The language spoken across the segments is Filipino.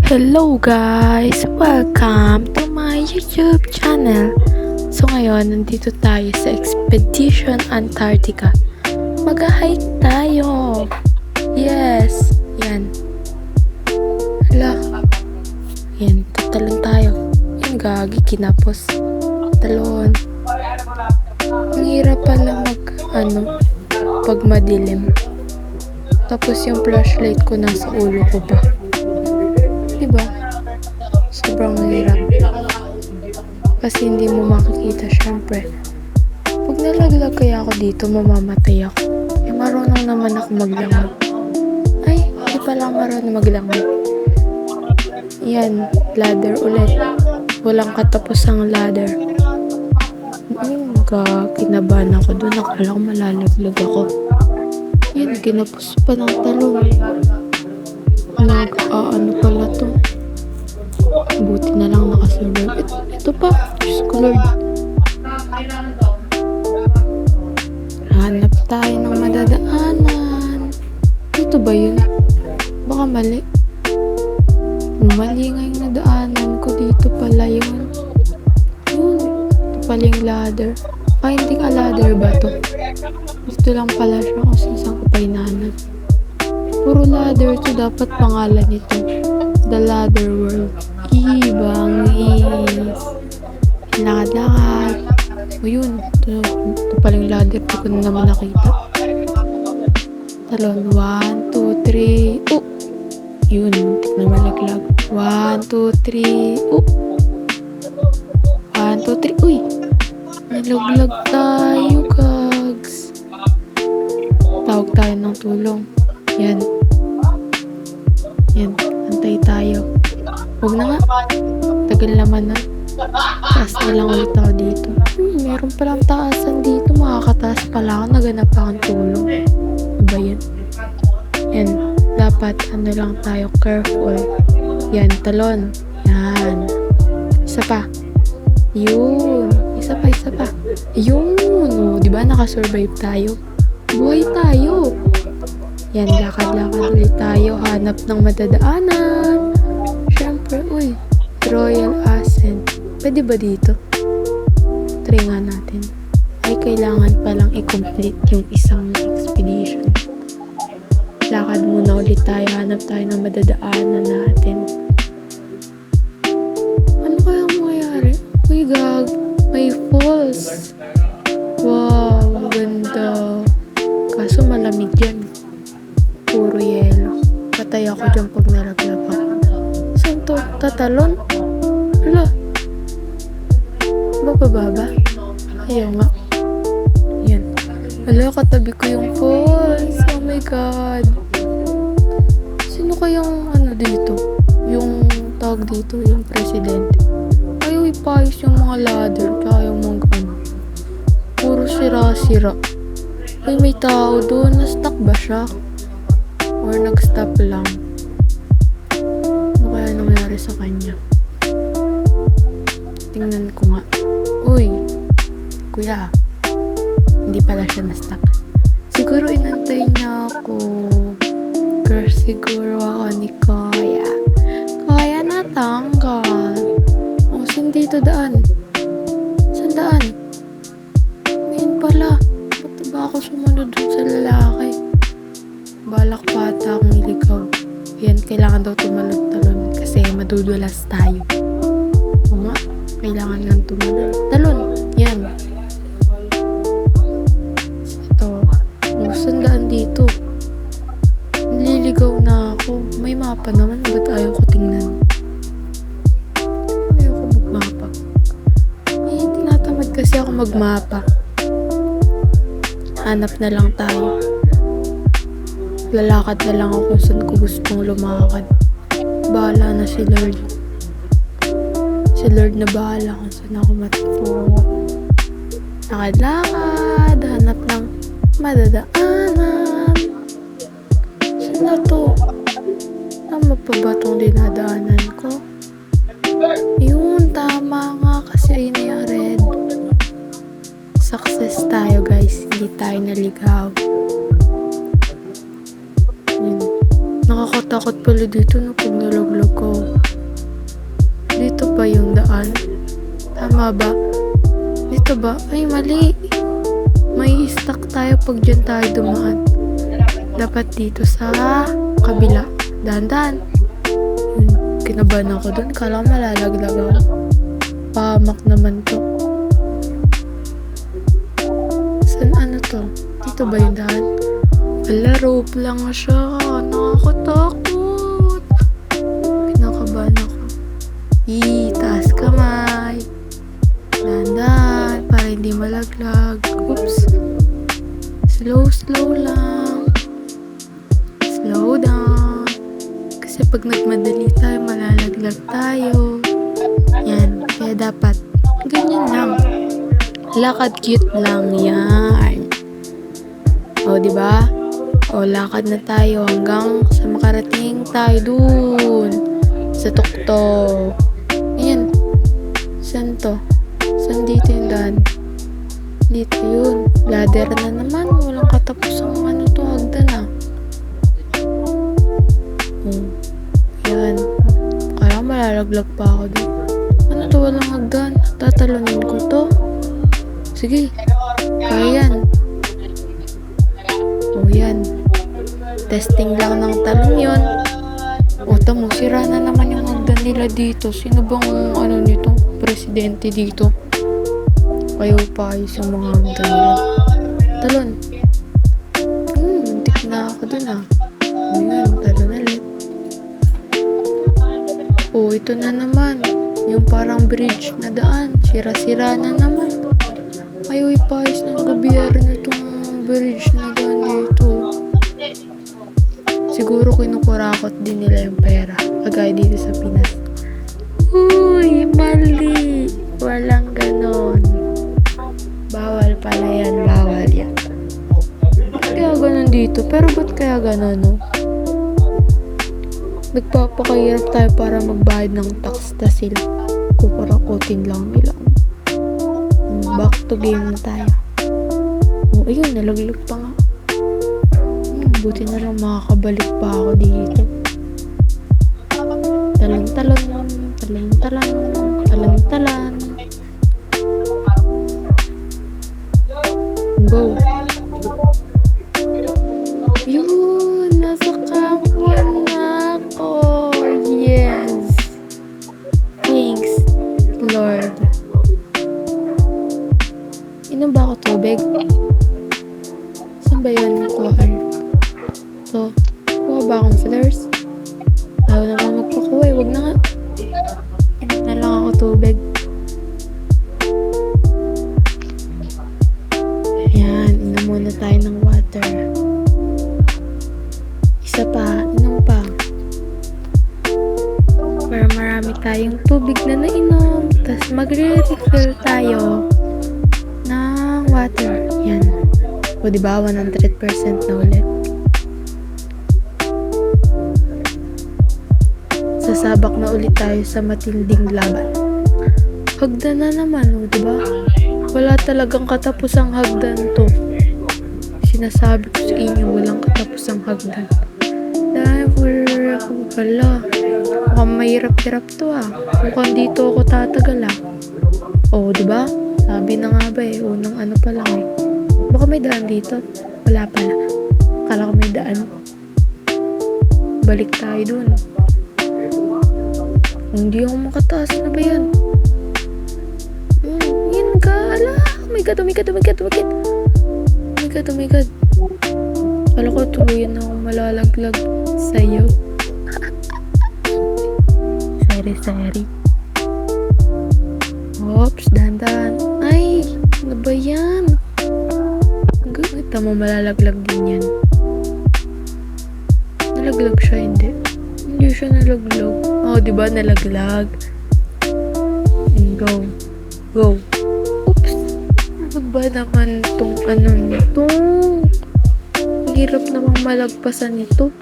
Hello guys! Welcome to my YouTube channel. So ngayon, nandito tayo sa Expedition Antarctica. Mag-hike tayo! Yes! Yan. Hala. Yan, tatalon tayo. Yan, gagi, kinapos. Talon. Ang hirap pala pag madilim. Tapos yung flashlight ko nasa ulo ko pa. Diba? Sobrang hirap. Kasi hindi mo makikita, syempre. Pag nalaglag kaya ako dito, mamamatay ako. Eh, marunong naman ako maglangoy. Ay, hindi pala marunong maglangoy. Yan, ladder ulit. Walang katapusang ladder. Kinabahan ako doon. Akala ko malalaglag ako. Yan, ginapos pa ng talong. Ano pala to? Buti na lang nakasurvive. Ito pa. Diyos ko Lord. Hanap tayo ng madadaanan. Ito ba yun? Baka mali. Mali nga yung nadaanan ko. Dito pala yun. Yun. Ito pala yung ladder. Hindi ka ladder ba to? Dito lang pala siya kung saan ko pa hinahanap. Puro ladder to, dapat pangalan nito. The Ladder World. Bangis. Lakad-lakad. O yun. Ito pala yung ladder. Di ko na naman nakita. Talon. 1, 2, 3. Oh! Yun. Muntik na malaglag. 1, 2, 3. Oh! 1, 2, 3. Uy! Nalaglag tayo, kags. Tawag tayo ng tulong. Yan. Yan. Antay tayo. Huwag na nga. Tagal naman na. Taas na lang ulit ako dito. Meron palang taasan dito. Makakataas pala ako. Naganap akong tulong. Diba yan? Yan. Dapat lang tayo. Careful. Yan. Talon. Yan. Isa pa. Yun. Isa pa. Yun. O, diba nakasurvive tayo? Buhay tayo. Yan, lakad-lakad ulit tayo. Hanap ng madadaanan. Siyempre, uy. Royal Ascent. Pwede ba dito? Try nga natin. Ay, kailangan palang i-complete yung isang expedition. Lakad muna ulit tayo. Hanap tayo ng madadaanan natin. Ano kaya mangyayari? Uy, gag. May falls. Wow, ang ganda. Kaso malamig yan. Puro yelo. Patay ako dyan pag nalaglag ako. Saan to? Tatalon? Hala. Bababa? Ayaw nga. Yan. Hala, katabi ko yung falls. Oh my God. Sino kayang dito? Yung tawag dito, yung presidente. Ayaw ipayos yung mga ladder. Tsaka yung mga puro sira-sira. Ay, may tao doon. Na-stuck ba siya? Or nag-stop lang? Ano kaya nangyari sa kanya? Tingnan ko nga. Uy! Kuya. Hindi pala siya na-stuck. Siguro inantay niya ako. Girl, siguro ako ni Kuya. Kuya, natanggal. O, saan dito daan? Saan daan? Ngayon pala. Ba't ba ako sumunod dun sa lalaki? Balak pa ata akong iligaw. Yan, kailangan daw tumalon-talon kasi madudulas tayo. O nga, kailangan lang tumalon. Talon! Yan. Ito. Sandaan dito. Nililigaw na ako. May mapa naman. Ba't ayaw ko tingnan? Ayaw ko magmapa. Eh, tinatamad kasi ako magmapa. Hanap na lang tayo. Lalakad na lang ako kung saan ko gustong lumakad. Bahala na si Lord. Si Lord na bahala kung saan ako matutungo. Lakad-lakad. Hanap ng madadaanan. Saan na to? Tama pa ba itong dinadaanan ko? Yun, tama nga kasi ayun na yung red. Success tayo guys. Hindi tayo naligaw. Nakakatakot pala dito no pag nalaglag ko. Dito ba yung daan? Tama ba? Dito ba? Ay, mali. May stuck tayo pag dyan tayo dumaan. Dapat dito sa kabila. Dahan-dahan. Kinabahan ako dun. Kala ko malalaglag ako. Pahamak naman to. Saan ano to? Dito ba yung daan? Wala, rope lang siya. Nakakatakot. Pinakabahan ako. Taas kamay. Dahan-dahan. Para hindi malaglag. Oops. Slow lang. Slow down. Kasi pag nagmadali tayo, malalaglag tayo. Yan. Kaya dapat ganyan lang. Lakad cute lang yan. O, diba? O, lakad na tayo hanggang sa makarating tayo dun. Sa tuktok. Ayan. Saan to? Saan dito yung daan? Dito yun. Ladder na naman. Walang katapusang ano to. Hagdan na. Ayan. Kaya malalaglag pa ako dito. Ano to? Walang hagdan. Tatalonin ko to. Sige. Kaya yan. O yan. Testing lang ng talon yun. O tamo, sira na naman yung hagdan nila dito. Sino bang ano nito? Presidente dito. Ayaw pa ayos yung mga hagdan nila. Talon. Muntik na ako dun ah. Ayan, talon ulit. O, ito na naman. Yung parang bridge na daan. Sira-sira na naman. Ayaw ipayos ng gobyerno itong bridge na daan dito. Siguro kinukurakot din nila yung pera. Kagaya dito sa Pinas. Uy, mali. Walang ganon. Bawal pala yan. Bawal yan. Kaya ganon dito. Pero ba't kaya ganon, no? Nagpapakahirap tayo para magbayad ng tax na sila. Kuparakotin lang nila. Back to game na tayo. Oh, ayun, nalaglag pa nga. Buti na lang makakabalik pa ako dito. Talan-talan. Go. Yun, nasa kapwan na ako. Yes. Thanks, Lord. Inom ba ako tubig? Saan ba yan kuhaan? So, kuha ba akong fillers? Ayaw naman magpakuha eh. Huwag na nga. Inom na lang ako tubig. Ayan, inom muna tayo ng water. Isa pa, inom pa. Para marami tayong tubig na nainom. Tapos magre-refill tayo ng water. Yan. O diba, 100% na ulit. Sasabak na ulit tayo sa matinding laban. Hagdan na naman, o diba? Wala talagang katapusang hagdan to. Sinasabi ko sa inyo, walang katapusang hagdan. Never ako pala. Mukhang mahirap-hirap to ah. Mukhang dito ako tatagal ah. O, diba? Sabi na nga ba eh, unang ano pa lang eh. Baka may daan dito? Wala pala. Akala ko may daan. Balik tayo dun. Hindi ako makataas na ba yan? Yan ka, ala. Oh my god. Kala ko tuluyan na akong malalaglag sa'yo. Sorry. Oops, dahan-dahan. Ay, ano ba yan? Tama, malalaglag din yan. Nalaglag siya, hindi. Hindi siya nalaglag. Oh, diba nalaglag? Go. Oops. Ano ba naman tong ano nito? Hirap namang malagpasan nito.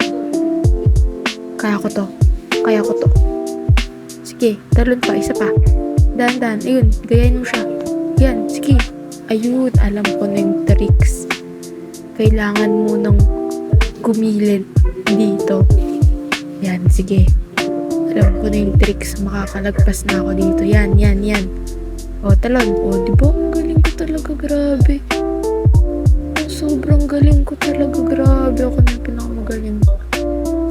Kaya ko to. Sige, talon pa, isa pa. Dahan-dahan, ayun, gayahin mo siya. Yan, sige. Ayun, alam ko na yung tricks. Kailangan mo nang gumilid dito. Yan, sige. Alam ko na yung tricks. Makakalagpas na ako dito. Yan. O, talon. O, diba? Ang galing ko talaga. Grabe. Sobrang galing ko talaga. Grabe. Ako na yung pinakamagaling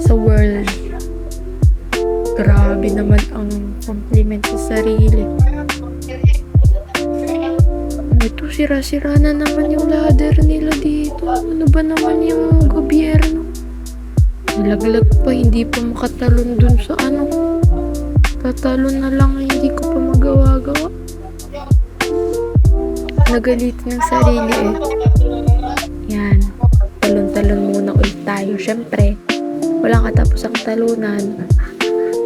sa world. Grabe naman ang compliment sa sarili. Ito, sira-sira na naman yung ladder nila dito. Ano ba naman yung gobyerno? Nalaglag pa, hindi pa makatalon dun sa ano. Tatalon na lang, hindi ko pa magawa-gawa. Nagalit ng sarili eh. Yan. Talon-talon muna ulit tayo. Syempre, walang katapos ang talunan.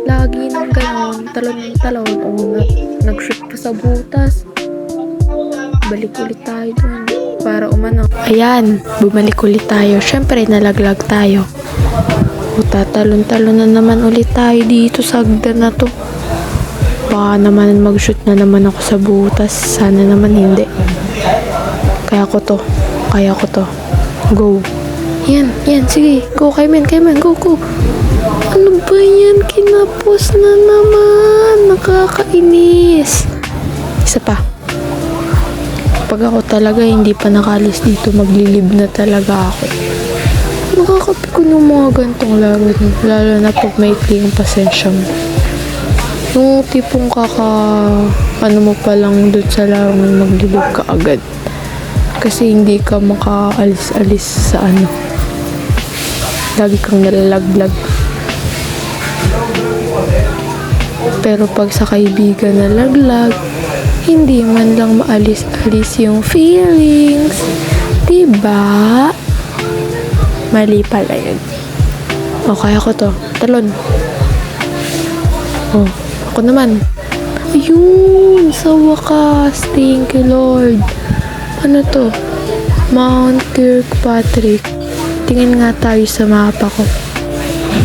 Lagi nang gano'n, talon-talon. O, nag-shoot pa sa butas. Balik ulit tayo dun para umano. Ayan, bumalik ulit tayo. Syempre, nalaglag tayo. O, tatalon-talon na naman ulit tayo dito sa hagdan na to. Baka naman mag-shoot na naman ako sa butas. Sana naman hindi. Kaya ko to. Go. Yan, sige. Go, Kayman, go. Ano ba yan? Kinapos na naman. Nakakainis. Isa pa. Pag ako talaga hindi pa nakalis dito, maglilib na talaga ako. Nakakapikon yung mga gantong laro. Lalo na pag may ikli yung pasensya mo. Yung tipong ano mo pa lang doon sa laro mo, maglilib ka agad. Kasi hindi ka makaalis-alis sa ano. Lagi kang nalalaglag. Pero pag sa kaibigan nalaglag, hindi man lang maalis-alis yung feelings. Diba? Mali pala yun. O, kaya ko to. Talon. O, ako naman. Ayun! Sa wakas. Thank you, Lord. Ano to? Mount Kirkpatrick. Tingin nga tayo sa mapa ko.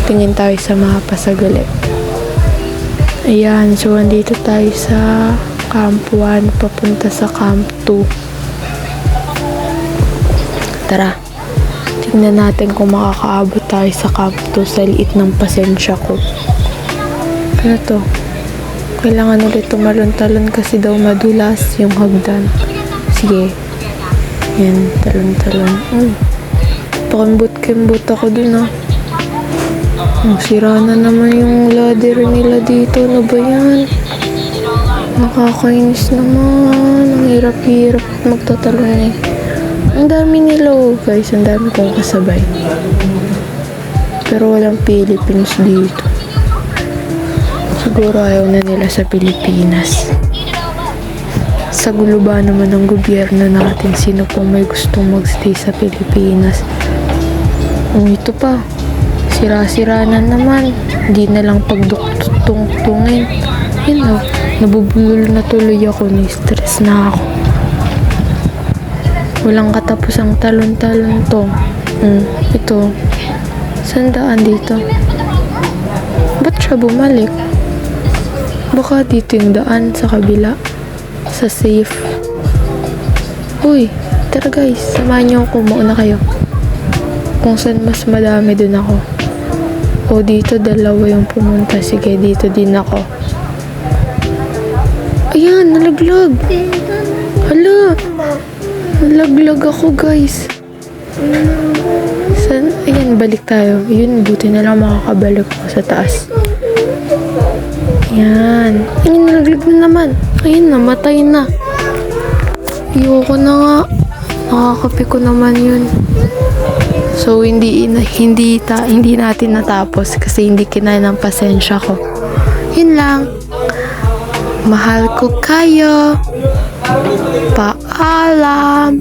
Tingin tayo sa mapa sa galit. Ayan. So, andito tayo sa Camp 1 papunta sa Camp 2. Tara, tingnan natin kung makakaabot tayo sa Camp 2 sa liit ng pasensya ko. Ano to? Kailangan ulit tumalon-talon kasi daw madulas yung hagdan. Sige. Yan, talon-talon. Pakambot-kimbot ako dun ah. Sira na naman yung ladder nila dito. Ano ba yan? Nakakainis naman. Ang hirap-hirap magtatalon eh. Ang dami nila guys. Ang dami kong kasabay. Pero walang Philippines dito. Siguro ayaw na nila sa Pilipinas. Sa gulo ba naman ng gobyerno natin? Sino po may gustong magstay sa Pilipinas? Ito pa. Sira-sira na naman. Hindi na lang pagduktungtungin. Yun o. Nabubulol na tuloy ako. Ni-stress na ako. Walang katapos ang talon-talon to. Ito. Sandaan dito. Ba't siya bumalik? Baka dito yung daan sa kabila. Sa safe. Uy, tara guys. Samahan niyo ako. Mauna kayo. Kung saan mas madami dun ako. O dito dalawa yung pumunta. Sige, dito din ako. Ayan, nalaglag. Hala. Nalaglag ako, guys. Ayan, balik tayo. Yun, buti na lang makakabalik ako sa taas. Ayan. Ayan, nalaglag na naman. Ayan, namatay na. Ayoko na nga. Nakakapi ko naman yun. So, hindi natin natapos kasi hindi kinaya ng pasensya ko. Yun lang. Mahal ko kayo. Paalam.